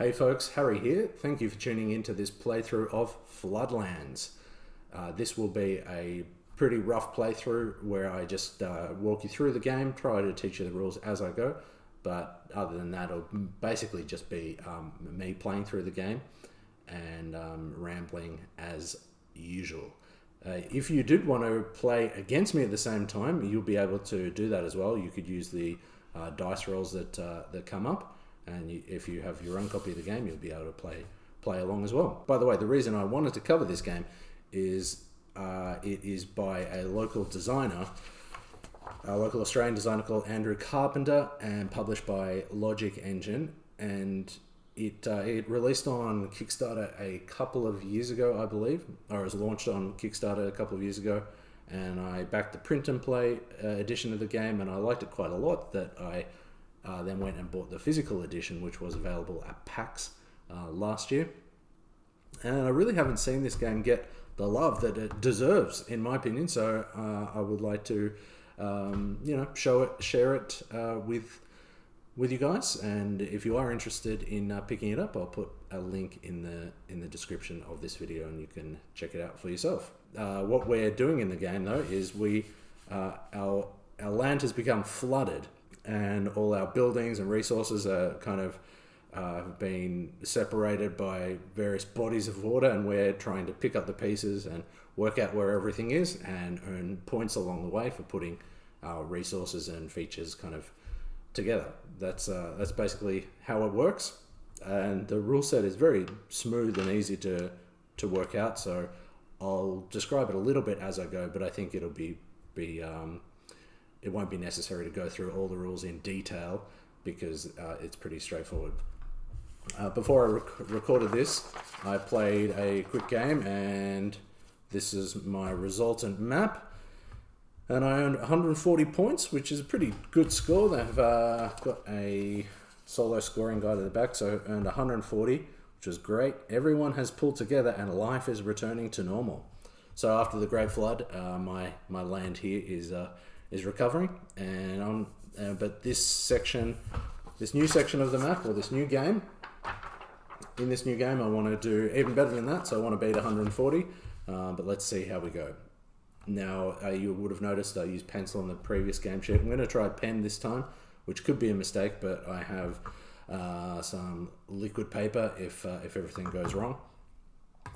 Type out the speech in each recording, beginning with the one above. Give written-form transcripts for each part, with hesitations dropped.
Hey folks, Harry here. Thank you for tuning into this playthrough of Floodlands. This will be a pretty rough playthrough where I just walk you through the game, try to teach you the rules as I go, but other than that it'll basically just be me playing through the game and rambling as usual. If you did want to play against me at the same time, you'll be able to do that as well. You could use the dice rolls that come up. And if you have your own copy of the game, you'll be able to play along as well. By the way, the reason I wanted to cover this game is it is by a local designer, a local Australian designer called Andrew Carpenter, and published by Logic Engine. And it released on Kickstarter a couple of years ago, I believe, or was launched on Kickstarter a couple of years ago. And I backed the print and play edition of the game, and I liked it quite a lot. That I then went and bought the physical edition, which was available at PAX last year. And I really haven't seen this game get the love that it deserves, in my opinion. So I would like to, share it with you guys. And if you are interested in picking it up, I'll put a link in the description of this video, and you can check it out for yourself. What we're doing in the game, though, is our land has become flooded. And all our buildings and resources are kind of been separated by various bodies of water, and we're trying to pick up the pieces and work out where everything is and earn points along the way for putting our resources and features kind of together. That's basically how it works, and the rule set is very smooth and easy to work out. So I'll describe it a little bit as I go, but I think it'll be it won't be necessary to go through all the rules in detail because it's pretty straightforward. Before I recorded this, I played a quick game, and this is my resultant map. And I earned 140 points, which is a pretty good score. They've got a solo scoring guide at the back, so I earned 140, which was great. Everyone has pulled together and life is returning to normal. So after the Great Flood, my land here is recovering, and but this new section of the map, or this new game, in this new game I want to do even better than that, so I want to beat 140, but let's see how we go. Now you would have noticed I used pencil in the previous game sheet. I'm going to try pen this time, which could be a mistake, but I have some liquid paper if everything goes wrong.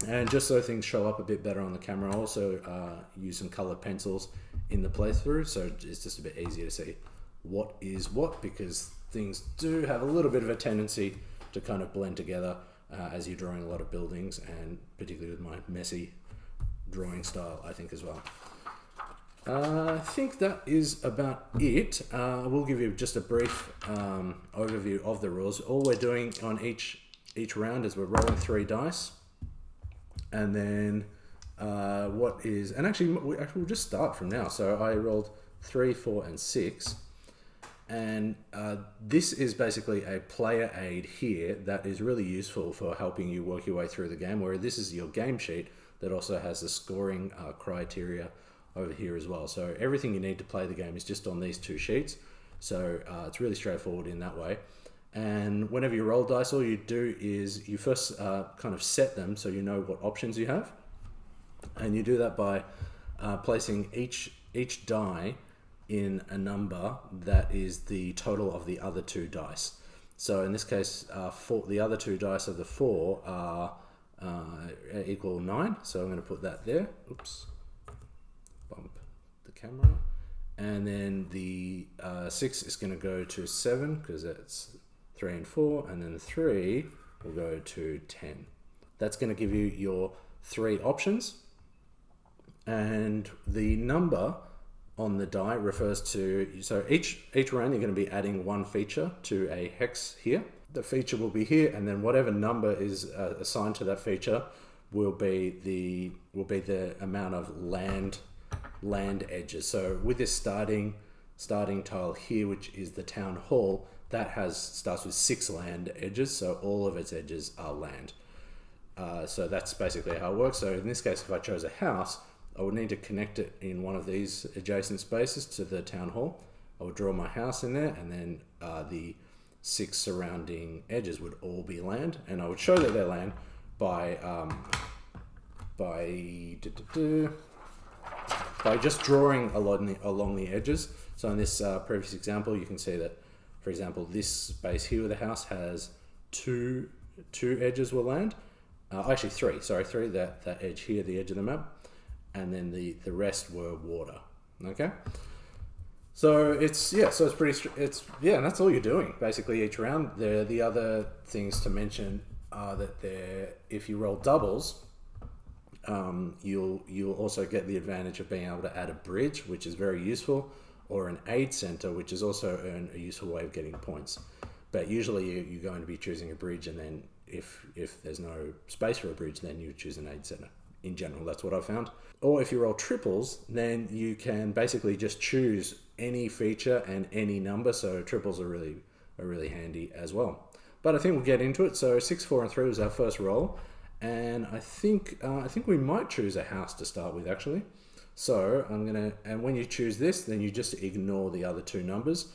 And just so things show up a bit better on the camera, I also use some colored pencils in the playthrough, so it's just a bit easier to see what is what, because things do have a little bit of a tendency to kind of blend together as you're drawing a lot of buildings, and particularly with my messy drawing style, I think, as well. I think that is about it. We'll give you just a brief overview of the rules. All we're doing on each round is we're rolling 3 dice. And then we'll just start from now. So I rolled 3, 4, and 6. And this is basically a player aid here that is really useful for helping you work your way through the game, where this is your game sheet that also has the scoring criteria over here as well. So everything you need to play the game is just on these 2 sheets. So it's really straightforward in that way. And whenever you roll dice, all you do is you first kind of set them so you know what options you have. And you do that by placing each die in a number that is the total of the other 2 dice. So in this case, the other 2 dice of the 4 are equal 9. So I'm going to put that there. Oops. Bump the camera. And then the 6 is going to go to 7 because it's 3 and 4, and then 3 will go to 10. That's going to give you your 3 options, and the number on the die refers to, so each round you're going to be adding 1 feature to a hex here. The feature will be here, and then whatever number is assigned to that feature will be the amount of land edges. So with this starting tile here, which is the town hall, that starts with 6 land edges, so all of its edges are land. So that's basically how it works. So in this case, if I chose a house, I would need to connect it in one of these adjacent spaces to the town hall. I would draw my house in there, and then the 6 surrounding edges would all be land, and I would show that they're land by just drawing along the edges. So in this previous example, you can see that, for example, this space here with the house has two edges were land. Actually three, that edge here, the edge of the map, and then the rest were water. Okay. So it's that's all you're doing basically each round. The other things to mention are that if you roll doubles, you'll also get the advantage of being able to add a bridge, which is very useful, or an aid center, which is also a useful way of getting points. But usually you're going to be choosing a bridge, and then if there's no space for a bridge, then you choose an aid center. In general, that's what I've found. Or if you roll triples, then you can basically just choose any feature and any number. So triples are really handy as well. But I think we'll get into it. So 6, 4, and 3 was our first roll, and I think we might choose a house to start with actually. So and when you choose this, then you just ignore the other two numbers,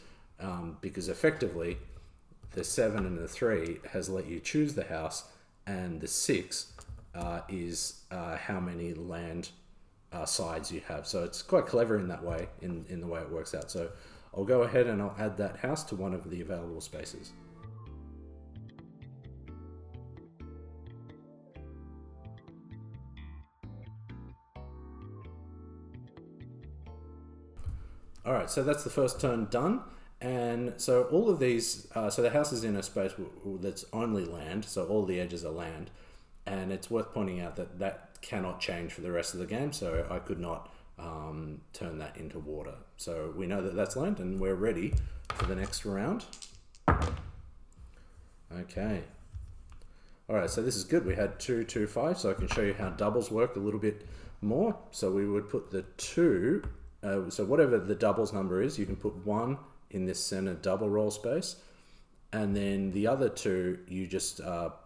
because effectively the 7 and the 3 has let you choose the house, and the 6 is how many land sides you have. So it's quite clever in that way, in the way it works out. So I'll go ahead and I'll add that house to one of the available spaces. All right, so that's the first turn done. And so all of these, so the house is in a space that's only land, so all the edges are land. And it's worth pointing out that that cannot change for the rest of the game, so I could not turn that into water. So we know that that's land, and we're ready for the next round. Okay. All right, so this is good. We had 2, 2, 5, so I can show you how doubles work a little bit more. So we would put the 2, so whatever the doubles number is, you can put 1 in this center double roll space, and then the other 2 you just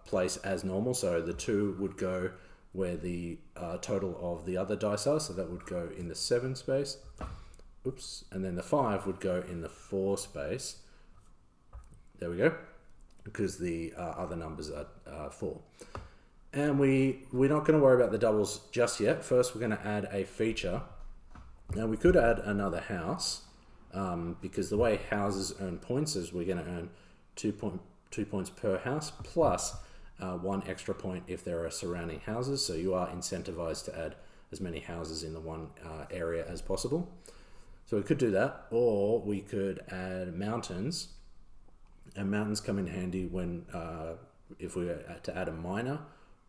place as normal. So the 2 would go where the total of the other dice are, so that would go in the 7 space. Oops, and then the 5 would go in the 4 space. There we go, because the other numbers are 4. And we're not going to worry about the doubles just yet. First, we're going to add a feature. Now we could add another house, because the way houses earn points is we're going to earn 2 points per house, plus 1 extra point if there are surrounding houses. So you are incentivized to add as many houses in the one area as possible. So we could do that, or we could add mountains, and mountains come in handy when if we were to add a miner,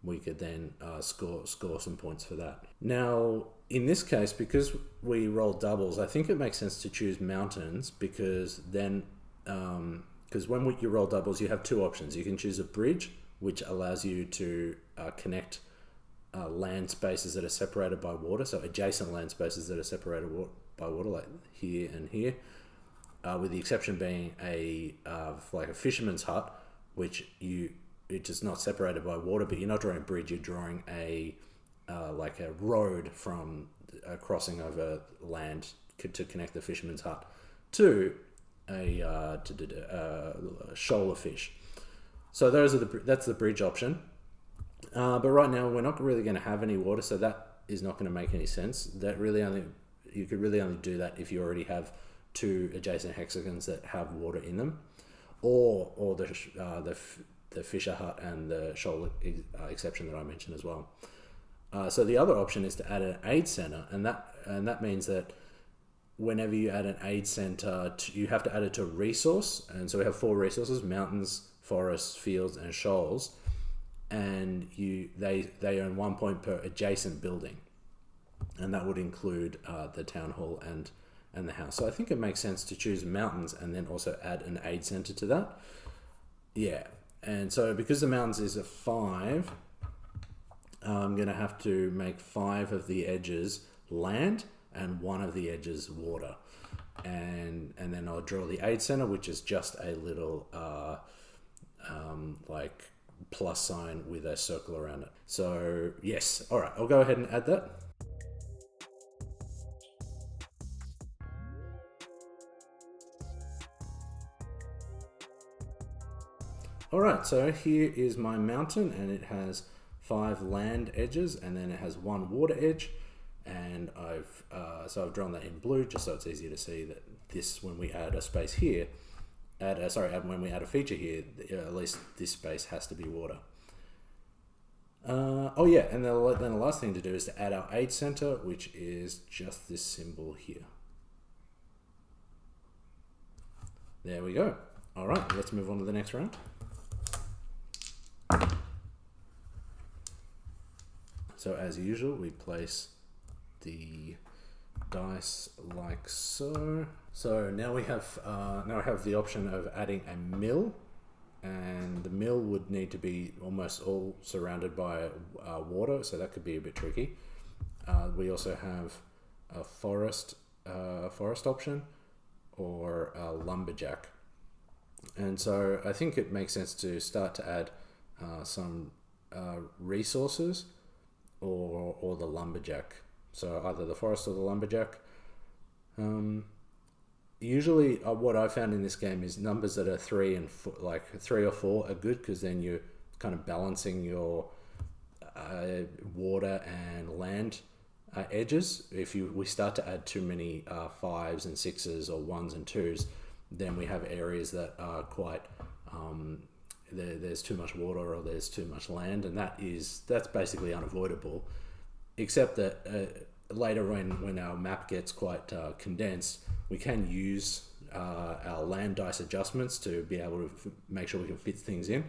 we could then score some points for that. Now, in this case, because we roll doubles, I think it makes sense to choose mountains, because then, because when you roll doubles, you have 2 options. You can choose a bridge, which allows you to connect land spaces that are separated by water, so adjacent land spaces that are separated by water, like here and here, with the exception being like a fisherman's hut, which it's just not separated by water, but you're not drawing a bridge, you're drawing like a road from crossing over land to connect the fisherman's hut to a shoal of fish. So that's the bridge option. But right now we're not really going to have any water, so that is not going to make any sense. You could really only do that if you already have 2 adjacent hexagons that have water in them, or the fisher hut and the shoal exception that I mentioned as well. So the other option is to add an aid center, and that means that whenever you add an aid center, you have to add it to a resource. And so we have 4 resources: mountains, forests, fields, and shoals. And they earn 1 point per adjacent building, and that would include the town hall and the house. So I think it makes sense to choose mountains and then also add an aid center to that. Yeah, and so because the mountains is a 5, I'm going to have to make 5 of the edges land and 1 of the edges water. And then I'll draw the aid center, which is just a little like plus sign with a circle around it. So yes, all right, I'll go ahead and add that. Alright, so here is my mountain, and it has 5 land edges, and then it has 1 water edge, and I've drawn that in blue just so it's easier to see that this, when we add a space here, when we add a feature here, at least this space has to be water. Oh yeah, and then the last thing to do is to add our aid center, which is just this symbol here. There we go. All right, let's move on to the next round. So as usual, we place the dice like so. So now we have the option of adding a mill, and the mill would need to be almost all surrounded by water, so that could be a bit tricky. We also have a forest option, or a lumberjack. And so I think it makes sense to start to add some resources or the lumberjack. So either the forest or the lumberjack. Usually what I found in this game is numbers that are 3 and 4, like 3 or 4 are good, because then you're kind of balancing your water and land edges. If we start to add too many 5s and 6s or 1s and 2s, then we have areas that are quite there's too much water or there's too much land, and that's basically unavoidable, except that later when our map gets quite condensed, we can use our land dice adjustments to be able to make sure we can fit things in.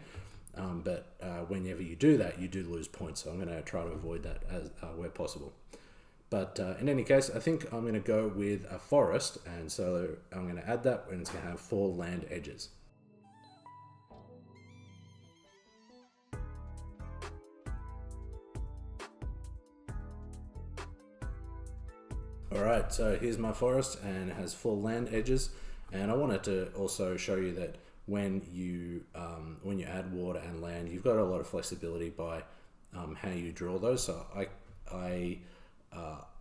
But whenever you do that, you do lose points. So I'm going to try to avoid that as where possible. But in any case, I think I'm going to go with a forest, and so I'm going to add that, and it's going to have 4 land edges. Alright, so here's my forest, and it has 4 land edges, and I wanted to also show you that when you add water and land, you've got a lot of flexibility by how you draw those. So I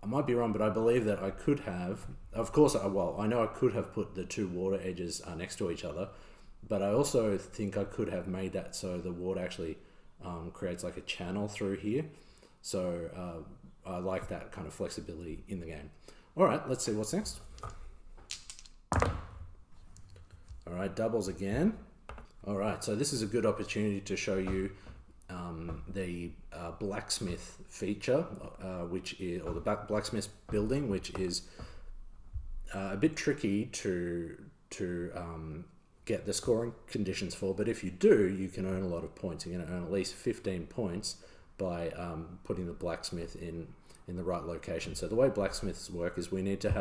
might be wrong, but I believe that I could have, of course, I know I could have put the 2 water edges next to each other, but I also think I could have made that so the water actually creates like a channel through here. So I like that kind of flexibility in the game. All right, let's see what's next. All right, doubles again. All right, so this is a good opportunity to show you the blacksmith feature, or the blacksmith building, which is a bit tricky to get the scoring conditions for. But if you do, you can earn a lot of points. You're going to earn at least 15 points by putting the blacksmith in the right location. So the way blacksmiths work is we need to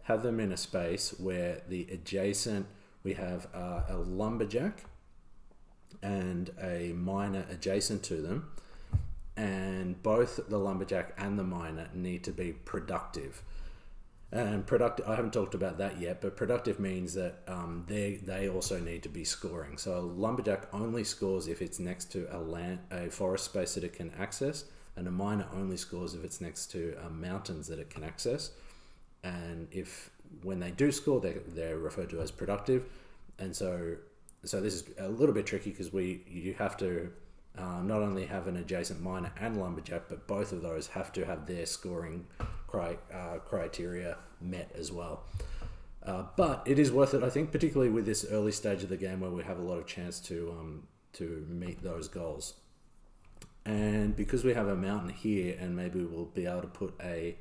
have them in a space where the adjacent, we have a lumberjack and a miner adjacent to them, and both the lumberjack and the miner need to be productive. And productive, I haven't talked about that yet, but productive means that they also need to be scoring. So a lumberjack only scores if it's next to a forest space that it can access, and a miner only scores if it's next to mountains that it can access. And when they do score, they're referred to as productive. And so this is a little bit tricky, because you have to not only have an adjacent miner and lumberjack, but both of those have to have their scoring criteria met as well. But it is worth it, I think, particularly with this early stage of the game where we have a lot of chance to meet those goals. And because we have a mountain here, and maybe we'll be able to put a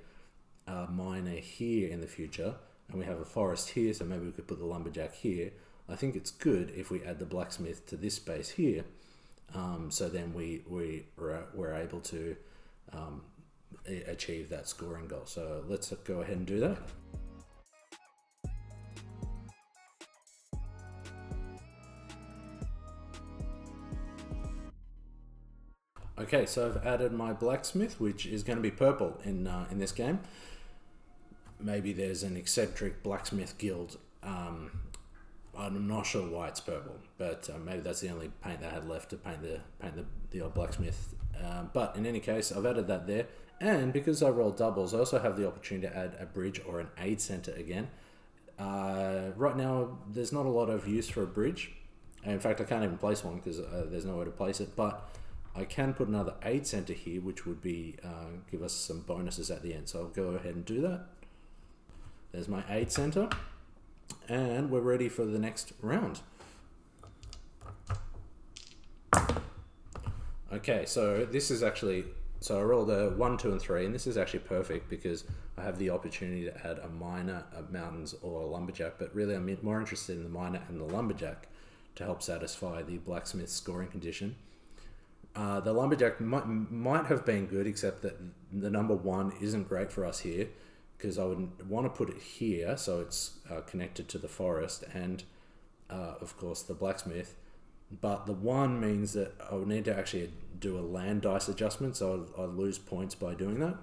miner here in the future, and we have a forest here, so maybe we could put the lumberjack here. I think it's good if we add the blacksmith to this space here, so then we're able to achieve that scoring goal. So let's go ahead and do that. Okay, so I've added my blacksmith, which is going to be purple in this game. Maybe there's an eccentric blacksmith guild. I'm not sure why it's purple, but maybe that's the only paint they had left to paint the old blacksmith. But in any case, I've added that there, and because I rolled doubles, I also have the opportunity to add a bridge or an aid center again. Right now, there's not a lot of use for a bridge, And in fact, I can't even place one because there's nowhere to place it, but I can put another aid center here, which would be give us some bonuses at the end. So I'll go ahead and do that. There's my aid center, and we're ready for the next round. Okay, so this is actually, so I rolled a 1, 2, and 3, and this is actually perfect because I have the opportunity to add a miner, a mountains, or a lumberjack, but really I'm more interested in the miner and the lumberjack to help satisfy the blacksmith scoring condition. The lumberjack might have been good, except that the number 1 isn't great for us here, because I would want to put it here so it's connected to the forest and of course the blacksmith. But the 1 means that I would need to actually do a land dice adjustment, so I'll lose points by doing that.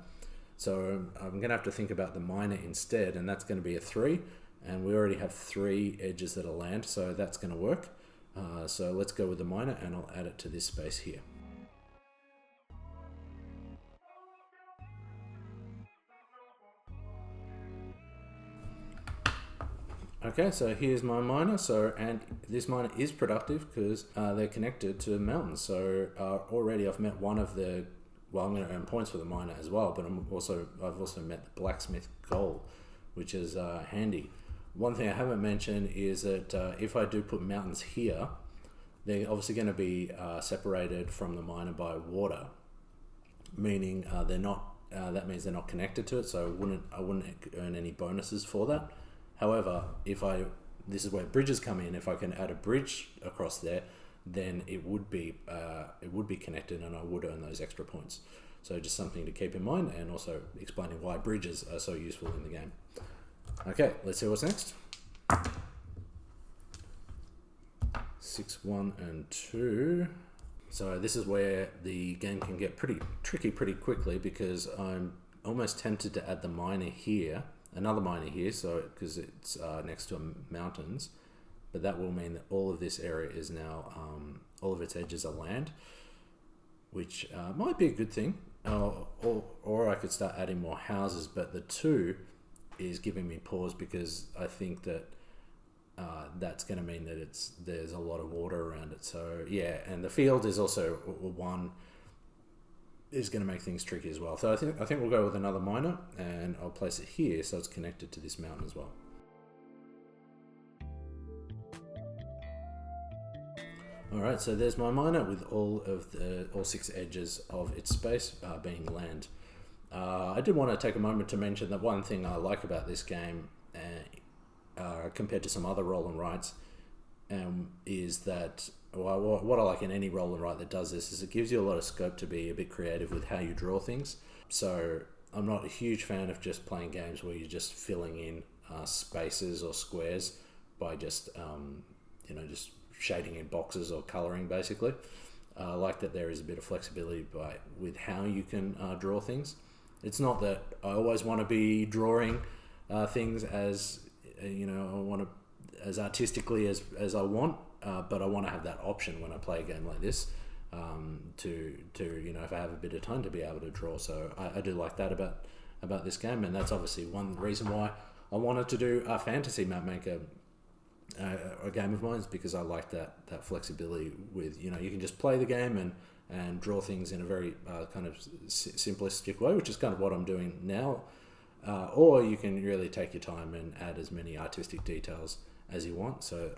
So I'm going to have to think about the miner instead, and that's going to be a 3, and we already have 3 edges that are land, so that's going to work. So let's go with the miner, and I'll add it to this space here. Okay, so here's my miner. And this miner is productive because they're connected to mountains. So already I've met one of the, well, I'm going to earn points for the miner as well, but I've also met the blacksmith goal, which is handy. One thing I haven't mentioned is that if I do put mountains here, they're obviously going to be separated from the miner by water, meaning they're not. That means they're not connected to it. So I wouldn't earn any bonuses for that. However, this is where bridges come in. If I can add a bridge across there, then it would be connected, and I would earn those extra points. So just something to keep in mind, and also explaining why bridges are so useful in the game. Okay, let's see what's next. 6, 1, and 2. So this is where the game can get pretty tricky pretty quickly, because I'm almost tempted to add the miner here. Another miner here, so because it's next to mountains, but that will mean that all of this area is now, all of its edges are land, which might be a good thing, or I could start adding more houses, but the 2 is giving me pause because I think that that's going to mean that there's a lot of water around it. So yeah, and the field is also 1. Is going to make things tricky as well. So I think we'll go with another miner, and I'll place it here so it's connected to this mountain as well. Alright, so there's my miner with all 6 edges of its space being land. I did want to take a moment to mention that one thing I like about this game compared to some other roll and writes is that, well, what I like in any roll and write that does this is it gives you a lot of scope to be a bit creative with how you draw things. So I'm not a huge fan of just playing games where you're just filling in spaces or squares by just just shading in boxes or coloring basically. I like that there is a bit of flexibility with how you can draw things. It's not that I always want to be drawing things as I want to as artistically as I want. But I want to have that option when I play a game like this to if I have a bit of time to be able to draw. So I do like that about this game, and that's obviously one reason why I wanted to do a fantasy map maker a game of mine, is because I like that flexibility with you can just play the game and draw things in a very kind of simplistic way, which is kind of what I'm doing now, or you can really take your time and add as many artistic details as you want. So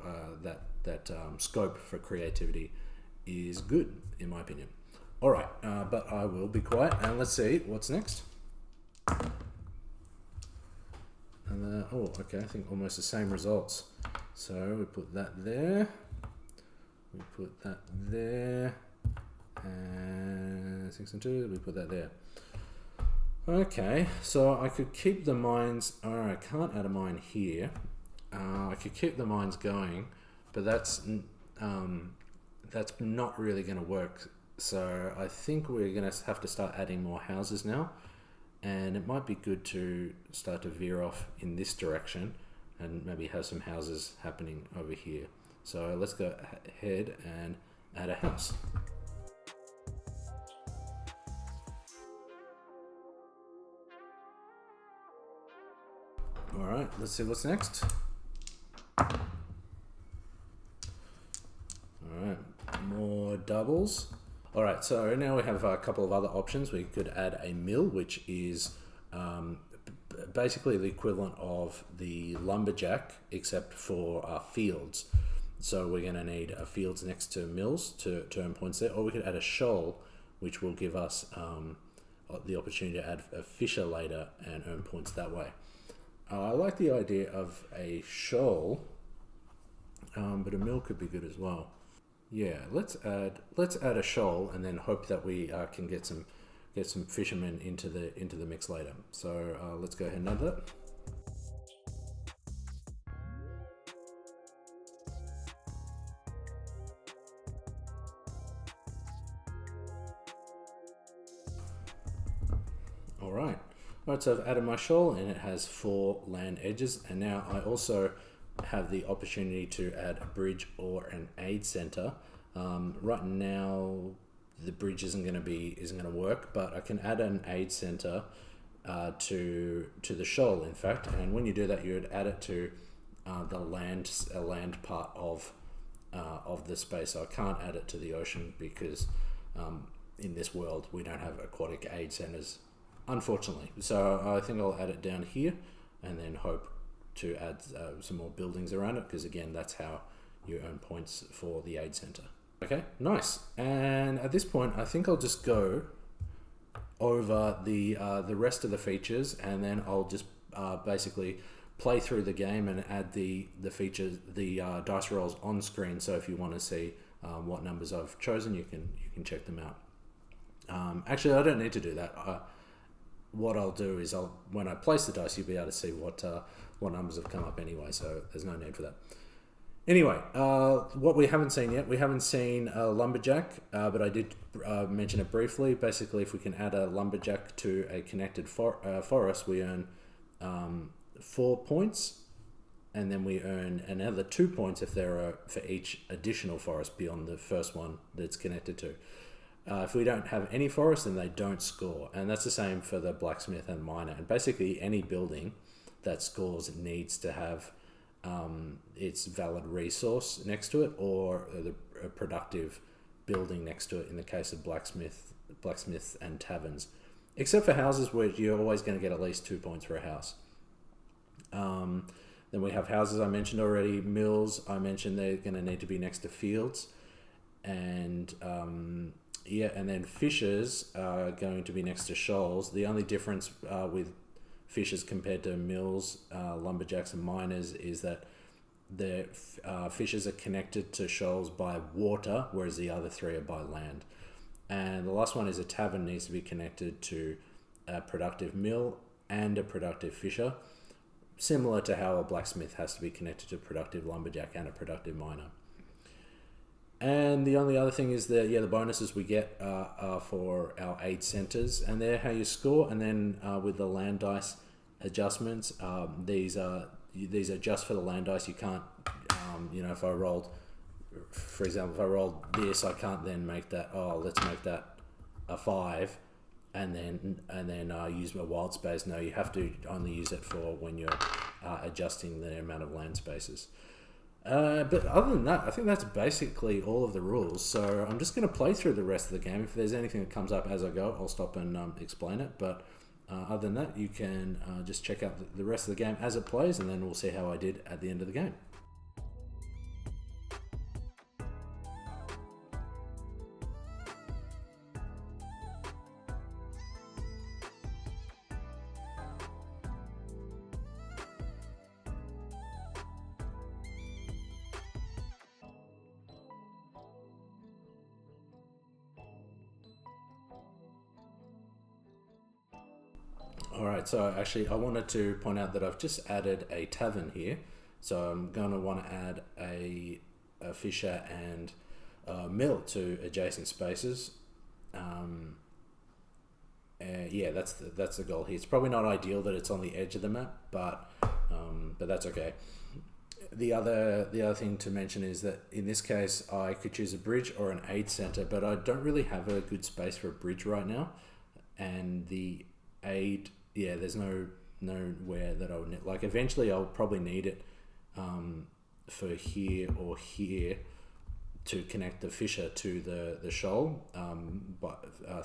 that scope for creativity is good, in my opinion. All right, but I will be quiet, and let's see what's next. And okay, I think almost the same results. So we put that there, we put that there, and 6 and 2, we put that there. Okay, so I could keep the mines. I can't add a mine here. I could keep the mines going, but that's not really going to work. So I think we're going to have to start adding more houses now, and it might be good to start to veer off in this direction and maybe have some houses happening over here. So let's go ahead and add a house. All right, let's see what's next. doubles. All right, so now we have a couple of other options. We could add a mill, which is basically the equivalent of the lumberjack, except for fields. So we're going to need fields next to mills to earn points there, or we could add a shoal, which will give us the opportunity to add a fisher later and earn points that way. I like the idea of a shoal, but a mill could be good as well. Yeah, let's add a shoal and then hope that we can get some fishermen into the mix later. So let's go ahead and add that. All right, so I've added my shoal and it has 4 land edges, and now I also have the opportunity to add a bridge or an aid center. Right now the bridge isn't going to work, but I can add an aid center to the shoal, in fact. And when you do that, you would add it to the land part of the space. So I can't add it to the ocean because in this world we don't have aquatic aid centers, unfortunately. So I think I'll add it down here and then hope to add some more buildings around it, because again, that's how you earn points for the aid center. Okay, nice. And at this point, I think I'll just go over the rest of the features, and then I'll just basically play through the game and add the features, the dice rolls on screen. So if you want to see what numbers I've chosen, you can check them out. Actually, I don't need to do that. What I'll do is when I place the dice, you'll be able to see what numbers have come up anyway. So there's no need for that. Anyway, what we haven't seen yet, we haven't seen a lumberjack, but I did mention it briefly. Basically, if we can add a lumberjack to a connected forest, we earn 4 points, and then we earn another 2 points if there are for each additional forest beyond the first one that's connected to. If we don't have any forest, then they don't score, and that's the same for the blacksmith and miner. And basically, any building that scores needs to have its valid resource next to it, or a productive building next to it in the case of blacksmith and taverns, except for houses, where you're always going to get at least 2 points for a house. Then we have houses, I mentioned already. Mills, I mentioned they're going to need to be next to fields, and and then fishers are going to be next to shoals. The only difference with fishers compared to mills, lumberjacks and miners is that the fishers are connected to shoals by water, whereas the other 3 are by land. And the last one is a tavern needs to be connected to a productive mill and a productive fisher, similar to how a blacksmith has to be connected to a productive lumberjack and a productive miner. And the only other thing is the bonuses we get are for our aid centers, and they're how you score. And then with the land dice adjustments, these are just for the land dice. You can't, if I rolled, for example, if I rolled this, I can't then make that. Oh, let's make that a 5, and then use my wild space. No, you have to only use it for when you're adjusting the amount of land spaces. But other than that, I think that's basically all of the rules. So I'm just going to play through the rest of the game. If there's anything that comes up as I go, I'll stop and explain it. But other than that, you can just check out the rest of the game as it plays, and then we'll see how I did at the end of the game. Alright, so actually I wanted to point out that I've just added a tavern here. So I'm going to want to add a fisher and a mill to adjacent spaces. That's the goal here. It's probably not ideal that it's on the edge of the map, but that's okay. The other thing to mention is that in this case I could choose a bridge or an aid center, but I don't really have a good space for a bridge right now, and the aid, there's nowhere that I would need. Like eventually I'll probably need it for here or here, to connect the fissure to the shoal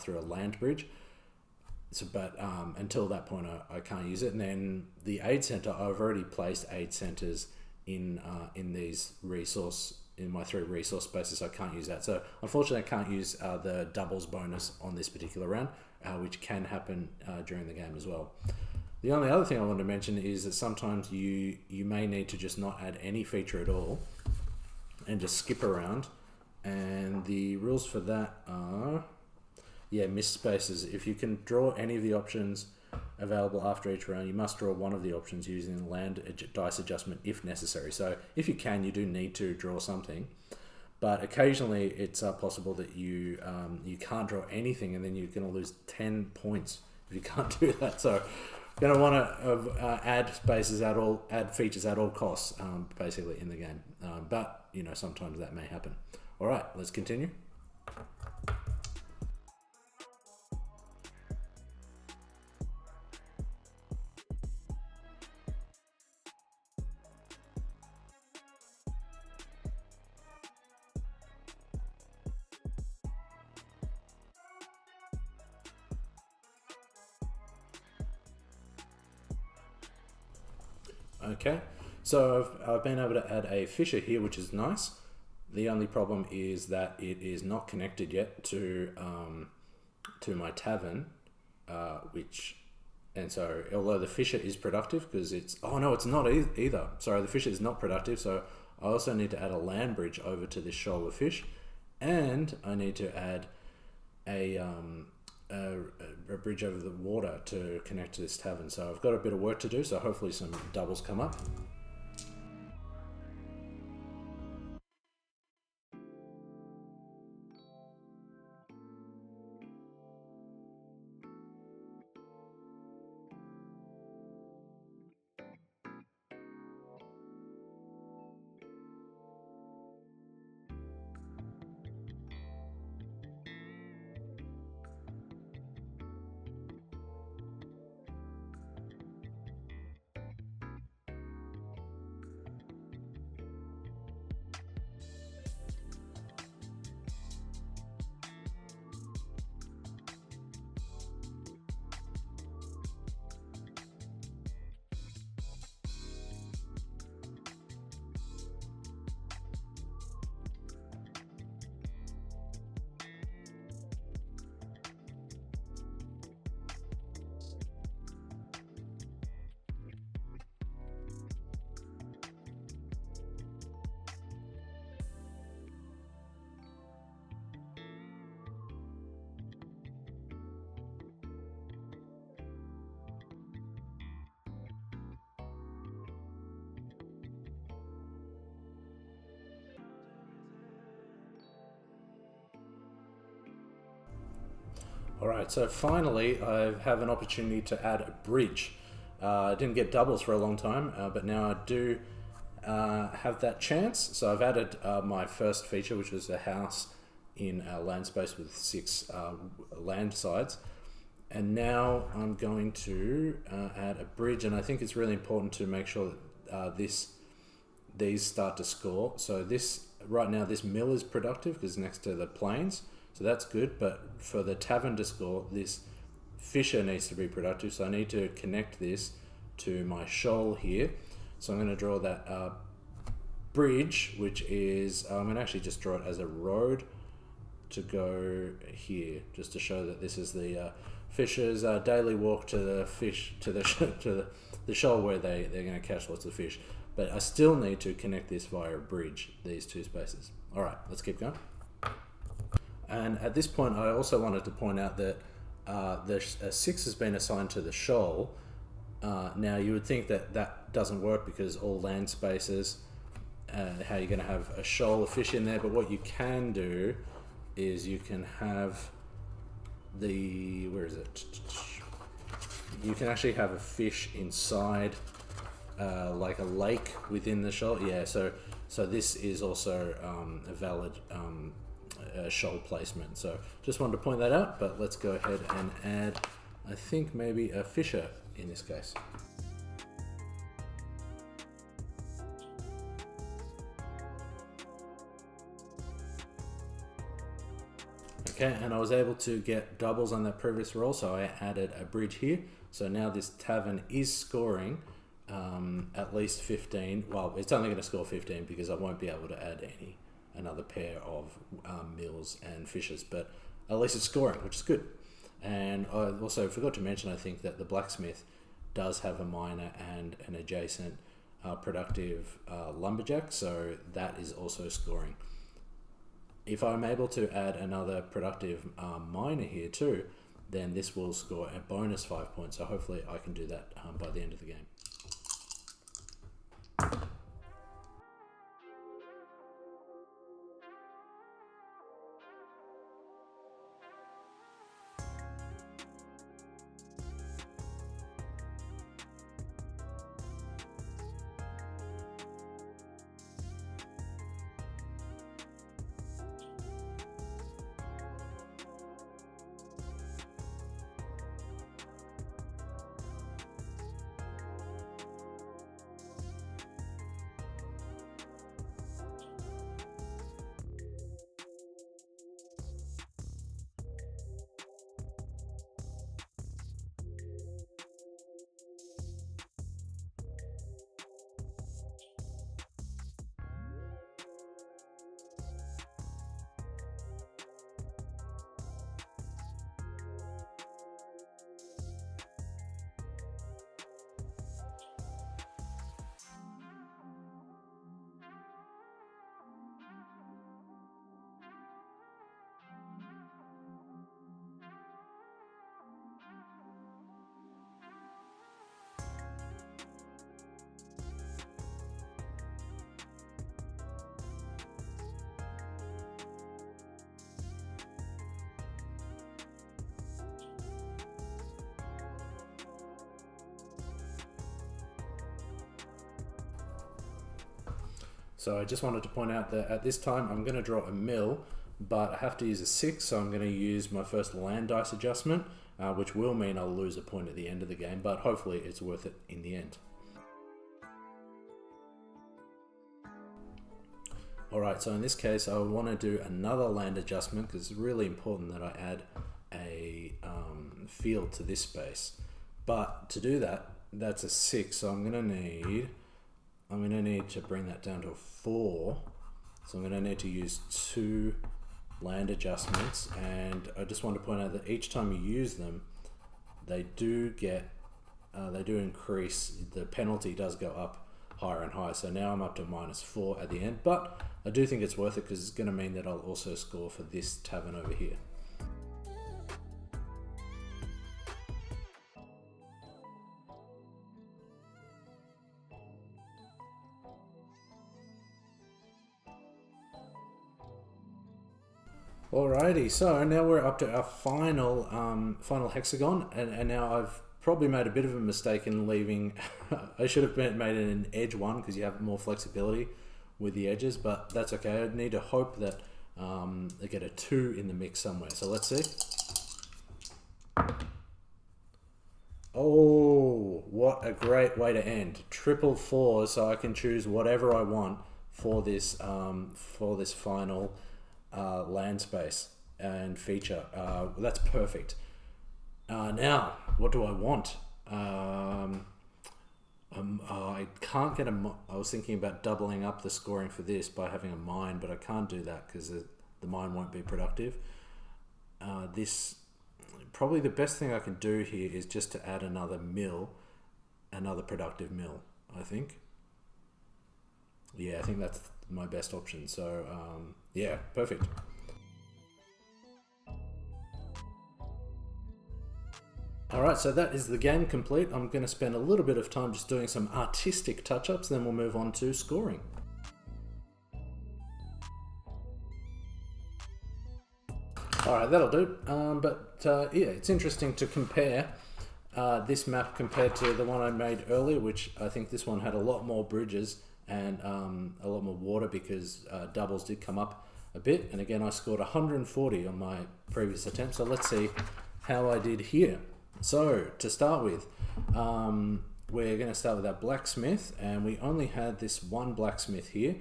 through a land bridge. So, but until that point, I can't use it. And then the aid center, I've already placed aid centers in these in my 3 resource spaces, so I can't use that. So unfortunately, I can't use the doubles bonus on this particular round, which can happen during the game as well. The only other thing I want to mention is that sometimes you may need to just not add any feature at all and just skip around. And the rules for that are, missed spaces. If you can draw any of the options available after each round, you must draw one of the options using land dice adjustment if necessary. So if you can, you do need to draw something. But occasionally it's possible that you can't draw anything, and then you're going to lose 10 points if you can't do that. So you're going to want to add features at all costs, basically in the game. But sometimes that may happen. All right, let's continue. Okay, so I've been able to add a fissure here, which is nice. The only problem is that it is not connected yet to my tavern, and so although the fissure is productive because it's not either. Sorry, the fissure is not productive, so I also need to add a land bridge over to this shoal of fish, and I need to add a bridge over the water to connect to this tavern. So I've got a bit of work to do, so hopefully some doubles come up. Alright, so finally I have an opportunity to add a bridge. I didn't get doubles for a long time, but now I do have that chance. So I've added my first feature, which was a house in a land space with 6 land sides. And now I'm going to add a bridge, and I think it's really important to make sure that these start to score. So right now this mill is productive because it's next to the plains. So that's good, but for the tavern to score, this fissure needs to be productive. So I need to connect this to my shoal here. So I'm going to draw that bridge, which is, I'm going to actually just draw it as a road to go here, just to show that this is the fishers' daily walk to the fish, to the shoal where they're going to catch lots of fish. But I still need to connect this via a bridge, these 2 spaces. All right, let's keep going. And at this point, I also wanted to point out that the 6 has been assigned to the shoal. Now, you would think that that doesn't work because all land spaces, how you're going to have a shoal of fish in there. But what you can do is you can have where is it? You can actually have a fish inside, like a lake within the shoal. Yeah, so this is also a valid shoal placement. So just wanted to point that out, but let's go ahead and add, I think maybe a fisher in this case. Okay, and I was able to get doubles on that previous roll, so I added a bridge here. So now this tavern is scoring at least 15. Well, it's only going to score 15 because I won't be able to add another pair of mills and fishes, but at least it's scoring, which is good. And I also forgot to mention, I think, that the blacksmith does have a miner and an adjacent productive lumberjack, so that is also scoring. If I'm able to add another productive miner here too, then this will score a bonus 5 points. So hopefully I can do that by the end of the game. So I just wanted to point out that at this time I'm going to draw a mill, but I have to use a 6, so I'm going to use my first land dice adjustment, which will mean I'll lose a point at the end of the game, but hopefully it's worth it in the end. Alright, so in this case I want to do another land adjustment because it's really important that I add a field to this space. But to do that, that's a 6, so I'm going to need to bring that down to a 4. So I'm going to need to use 2 land adjustments, and I just want to point out that each time you use them, they do increase. The penalty does go up higher and higher. So now I'm up to -4 at the end, but I do think it's worth it because it's going to mean that I'll also score for this tavern over here. Alrighty, so now we're up to our final hexagon, and now I've probably made a bit of a mistake in leaving. I should have made it an edge one because you have more flexibility with the edges, but that's okay. I need to hope that I get a 2 in the mix somewhere. So let's see. Oh, what a great way to end! Triple 4s, so I can choose whatever I want for this final land space and feature. That's perfect. Now, what do I want? I can't get I was thinking about doubling up the scoring for this by having a mine, but I can't do that because the mine won't be productive. Probably the best thing I can do here is just to add another productive mill, I think. Yeah, I think that's my best option. So, yeah, perfect. Alright, so that is the game complete. I'm going to spend a little bit of time just doing some artistic touch-ups, then we'll move on to scoring. Alright, that'll do. Yeah, it's interesting to compare this map compared to the one I made earlier, which I think this one had a lot more bridges and a lot more water because doubles did come up a bit. And again, I scored 140 on my previous attempt, so let's see how I did here. So, to start with, we're going to start with our blacksmith, and we only had this one blacksmith here,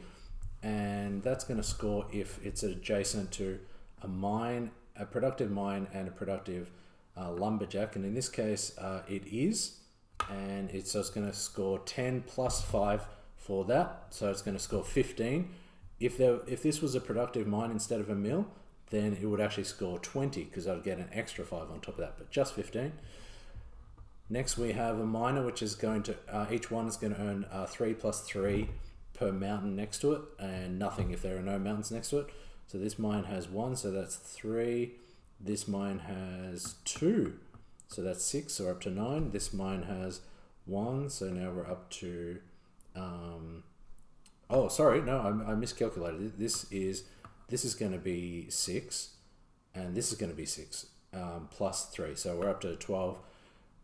and that's going to score if it's adjacent to a mine a productive mine and a productive lumberjack, and in this case it is, and so it's going to score 10 plus 5 for that, so it's going to score 15. If this was a productive mine instead of a mill, then it would actually score 20 because I'd get an extra 5 on top of that, but just 15. Next we have a miner, which is going to, each one is going to earn 3 plus 3 per mountain next to it, and nothing if there are no mountains next to it. So this mine has 1, so that's 3. This mine has 2, so that's 6, so we're up to 9. This mine has 1, so now we're up to, oh sorry, no, I miscalculated. This is going to be 6, and this is going to be 6, plus 3, so we're up to 12.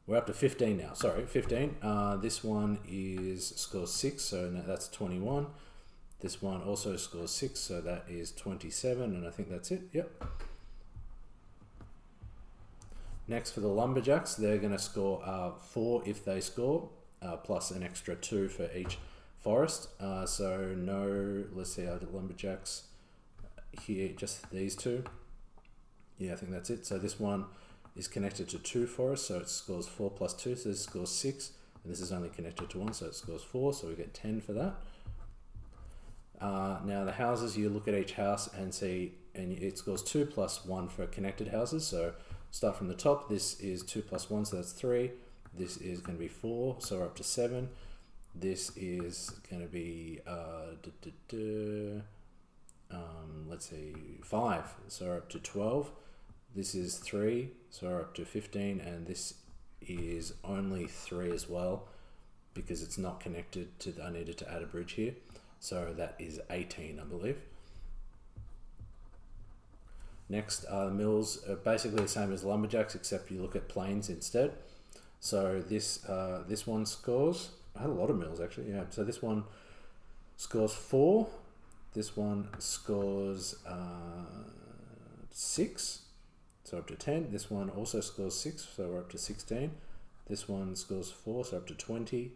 We're up to 15 now, sorry, 15. This one scores 6, so that's 21. This one also scores 6, so that is 27, and I think that's it, yep. Next for the lumberjacks, they're going to score 4 if they score, plus an extra 2 for each forest. So no, let's see, our lumberjacks here, just these 2. Yeah, I think that's it. So this one is connected to 2 forests, so it scores 4 plus 2, so this scores 6, and this is only connected to 1, so it scores 4, so we get 10 for that. Now the houses, you look at each house and see, and it scores 2 plus 1 for connected houses, so start from the top. This is 2 plus 1, so that's 3. This is going to be 4, so we're up to 7. This is going to be, let's see, 5, so we're up to 12. This is 3, so we're up to 15, and this is only 3 as well because it's not connected to, I needed to add a bridge here. So that is 18, I believe. Next, mills are basically the same as lumberjacks, except you look at planes instead. So this one scores, I had a lot of mills actually, yeah. So this one scores 4, this one scores 6, so up to 10. This one also scores 6, so we're up to 16. This one scores 4, so up to 20.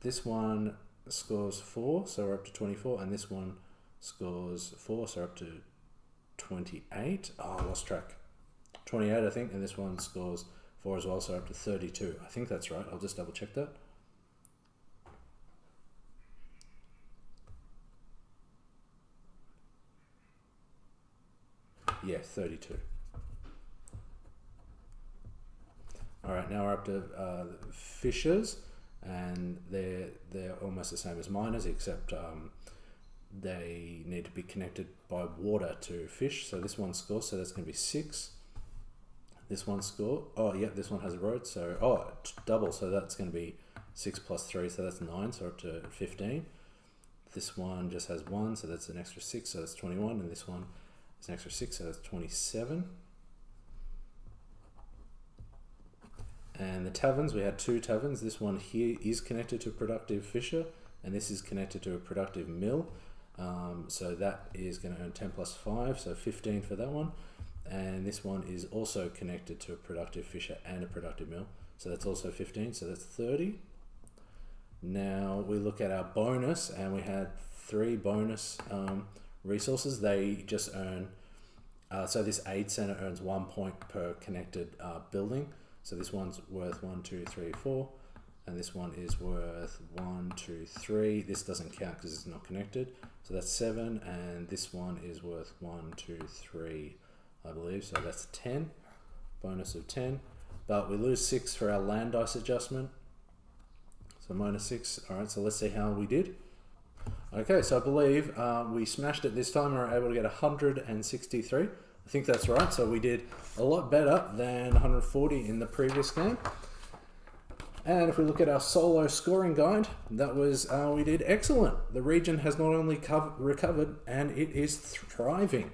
This one scores 4, so we're up to 24, and this one scores 4, so we're up to 28. Oh, I lost track. 28, I think, and this one scores 4 as well, so we're up to 32. I think that's right. I'll just double check that. Yeah, 32. All right, now we're up to fishers, and they're almost the same as miners, except they need to be connected by water to fish. So this one scores, so that's going to be 6. This one score, oh yeah, this one has a road, so double, so that's going to be 6 plus 3, so that's 9, so we're up to 15. This one just has 1, so that's an extra 6, so that's 21, and this one is an extra 6, so that's 27. And the taverns, we had 2 taverns. This one here is connected to a productive fisher, and this is connected to a productive mill. So that is going to earn 10 plus 5, so 15 for that one. And this one is also connected to a productive fisher and a productive mill, so that's also 15, so that's 30. Now we look at our bonus, and we had 3 bonus resources. They just earn, so this aid center earns 1 point per connected building. So this one's worth 1, 2, 3, 4, and this one is worth 1, 2, 3. This doesn't count because it's not connected. So that's 7, and this one is worth 1, 2, 3, I believe. So that's 10, bonus of 10. But we lose 6 for our land dice adjustment. So minus 6. All right, so let's see how we did. Okay, so I believe we smashed it this time and were able to get 163. I think that's right, so we did a lot better than 140 in the previous game. And if we look at our solo scoring guide, that was, we did excellent. The region has not only recovered, and it is thriving.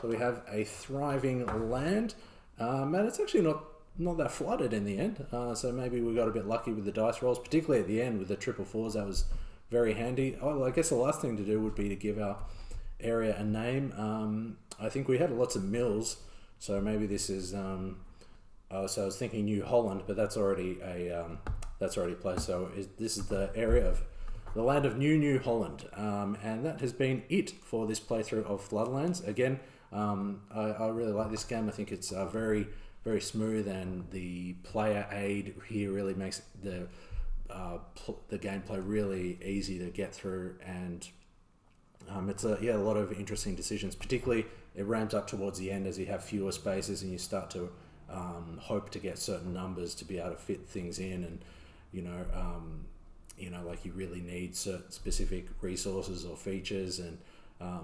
So we have a thriving land, and it's actually not that flooded in the end. So maybe we got a bit lucky with the dice rolls, particularly at the end with the 444s. That was very handy. Oh, I guess the last thing to do would be to give our area a name. I think we had lots of mills, so maybe this is so I was thinking New Holland, but that's already placed. So this is the area of the land of New Holland, and that has been it for this playthrough of Floodlands. Again, I really like this game. I think it's very, very smooth, and the player aid here really makes the gameplay really easy to get through, and it's a lot of interesting decisions. Particularly, it ramps up towards the end as you have fewer spaces and you start to hope to get certain numbers to be able to fit things in, and like you really need certain specific resources or features, and I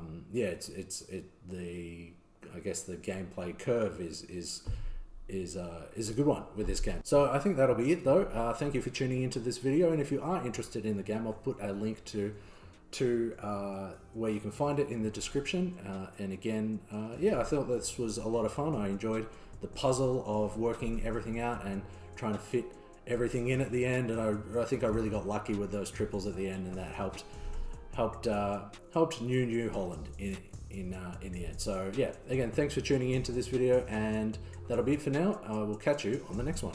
guess the gameplay curve is a good one with this game. So I think that'll be it though. Thank you for tuning into this video, and if you are interested in the game, I'll put a link to where you can find it in the description. And again, I thought this was a lot of fun. I enjoyed the puzzle of working everything out and trying to fit everything in at the end, and I think I really got lucky with those triples at the end, and that helped New Holland in the end. So yeah, again, thanks for tuning into this video, and that'll be it for now. I will catch you on the next one.